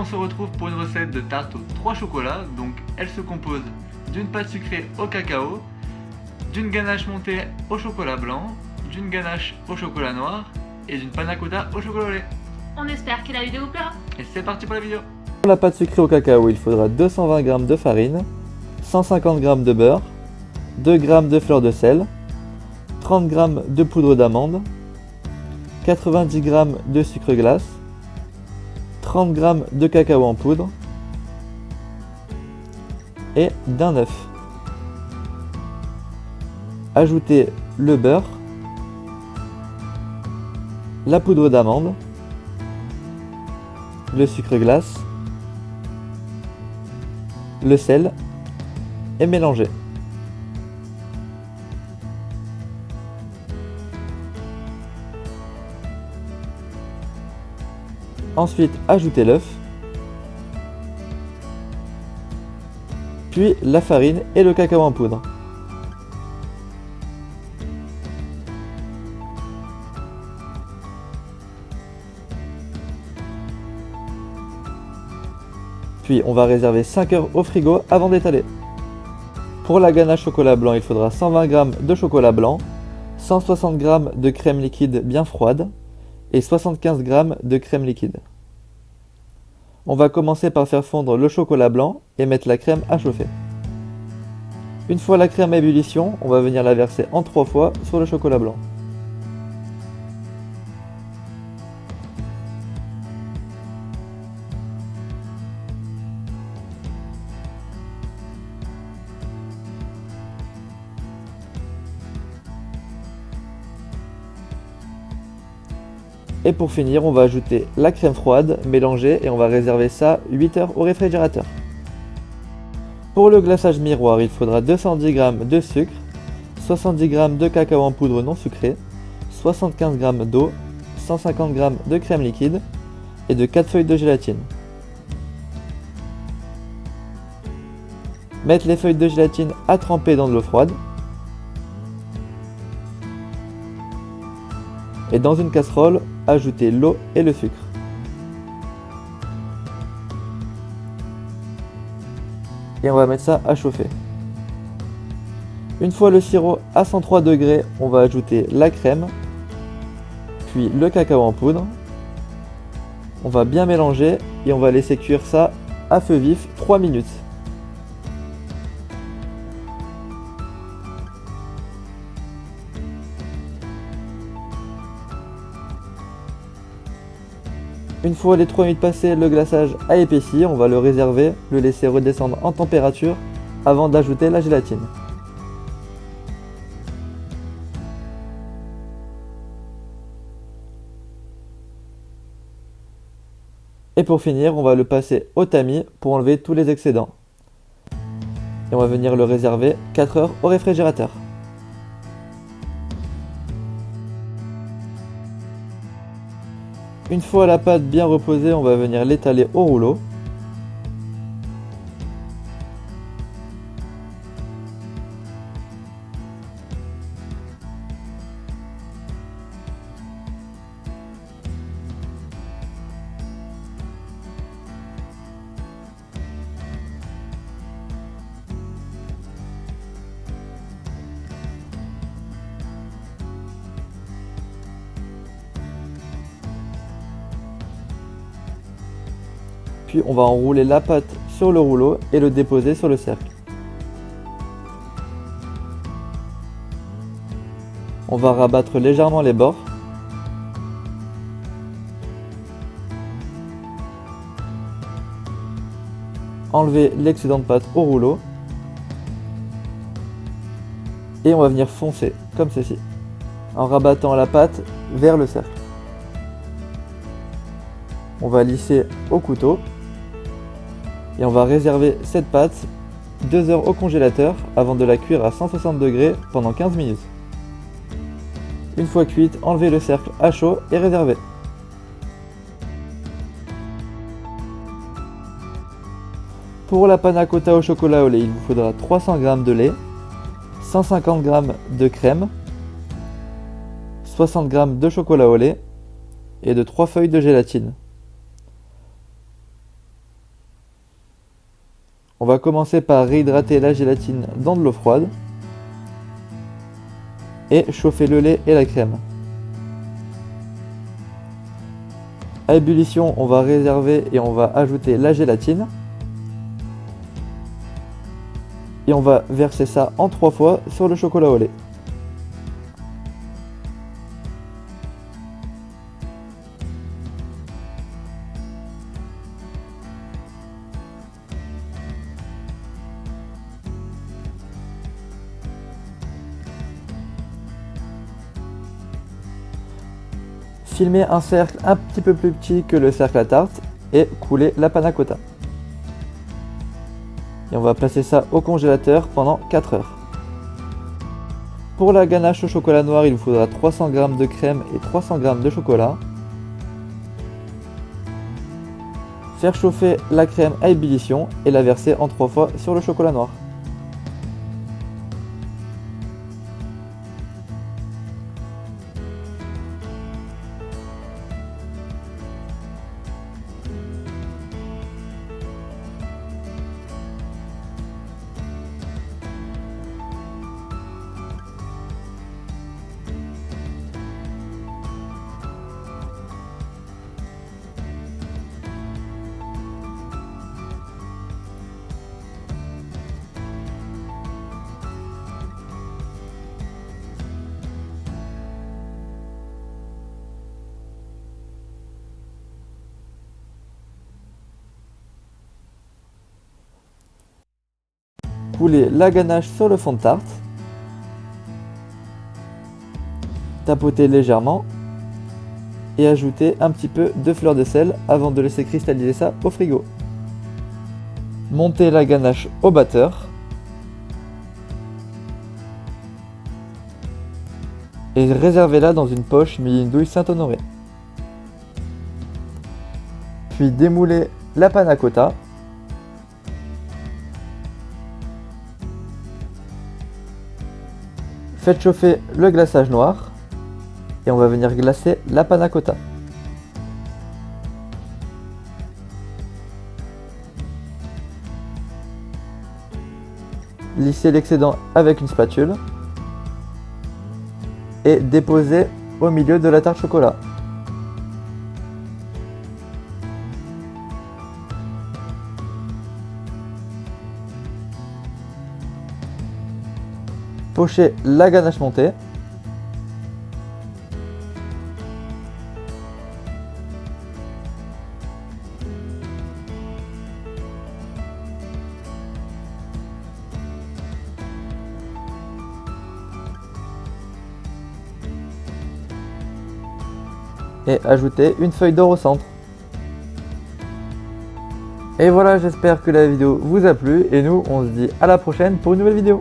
on se retrouve pour une recette de tarte aux 3 chocolats. Donc elle se compose d'une pâte sucrée au cacao, d'une ganache montée au chocolat blanc, d'une ganache au chocolat noir et d'une panna cotta au chocolat au lait. On espère que la vidéo vous plaira. Et c'est parti pour la vidéo. Pour la pâte sucrée au cacao, il faudra 220 g de farine, 150 g de beurre, 2 g de fleur de sel, 30 g de poudre d'amande, 90 g de sucre glace, 30 g de cacao en poudre et d'un œuf. Ajoutez le beurre, la poudre d'amande, le sucre glace, le sel et mélangez. Ensuite, ajoutez l'œuf, puis la farine et le cacao en poudre. Puis on va réserver 5 heures au frigo avant d'étaler. Pour la ganache chocolat blanc, il faudra 120 g de chocolat blanc, 160 g de crème liquide bien froide et 75 g de crème liquide. On va commencer par faire fondre le chocolat blanc et mettre la crème à chauffer. Une fois la crème à ébullition, on va venir la verser en 3 fois sur le chocolat blanc. Et pour finir, on va ajouter la crème froide, mélanger et on va réserver ça 8 heures au réfrigérateur. Pour le glaçage miroir, il faudra 210 g de sucre, 70 g de cacao en poudre non sucré, 75 g d'eau, 150 g de crème liquide et de 4 feuilles de gélatine. Mettre les feuilles de gélatine à tremper dans de l'eau froide. Et dans une casserole, ajouter l'eau et le sucre. Et on va mettre ça à chauffer. Une fois le sirop à 103 degrés, on va ajouter la crème, puis le cacao en poudre. On va bien mélanger et on va laisser cuire ça à feu vif 3 minutes. Une fois les 3 minutes passées, le glaçage a épaissi, on va le réserver, le laisser redescendre en température avant d'ajouter la gélatine. Et pour finir, on va le passer au tamis pour enlever tous les excédents. Et on va venir le réserver 4 heures au réfrigérateur. Une fois la pâte bien reposée, on va venir l'étaler au rouleau. Puis on va enrouler la pâte sur le rouleau et le déposer sur le cercle. On va rabattre légèrement les bords. Enlever l'excédent de pâte au rouleau. Et on va venir foncer, comme ceci, en rabattant la pâte vers le cercle. On va lisser au couteau. Et on va réserver cette pâte 2 heures au congélateur avant de la cuire à 160 degrés pendant 15 minutes. Une fois cuite, enlevez le cercle à chaud et réservez. Pour la panna cotta au chocolat au lait, il vous faudra 300 g de lait, 150 g de crème, 60 g de chocolat au lait et de 3 feuilles de gélatine. On va commencer par réhydrater la gélatine dans de l'eau froide et chauffer le lait et la crème. À ébullition, on va réserver et on va ajouter la gélatine. Et on va verser ça en 3 fois sur le chocolat au lait. Filmer un cercle un petit peu plus petit que le cercle à tarte et couler la panna cotta. Et on va placer ça au congélateur pendant 4 heures. Pour la ganache au chocolat noir, il vous faudra 300 g de crème et 300 g de chocolat. Faire chauffer la crème à ébullition et la verser en 3 fois sur le chocolat noir. Couler la ganache sur le fond de tarte. Tapoter légèrement. Et ajouter un petit peu de fleur de sel avant de laisser cristalliser ça au frigo. Monter la ganache au batteur. Et réservez-la dans une poche mille douille Saint-Honoré. Puis démouler la panna cotta. Faites chauffer le glaçage noir et on va venir glacer la panna cotta. Lissez l'excédent avec une spatule et déposez au milieu de la tarte chocolat. Pochez la ganache montée. Et ajoutez une feuille d'or au centre. Et voilà, j'espère que la vidéo vous a plu et nous on se dit à la prochaine pour une nouvelle vidéo.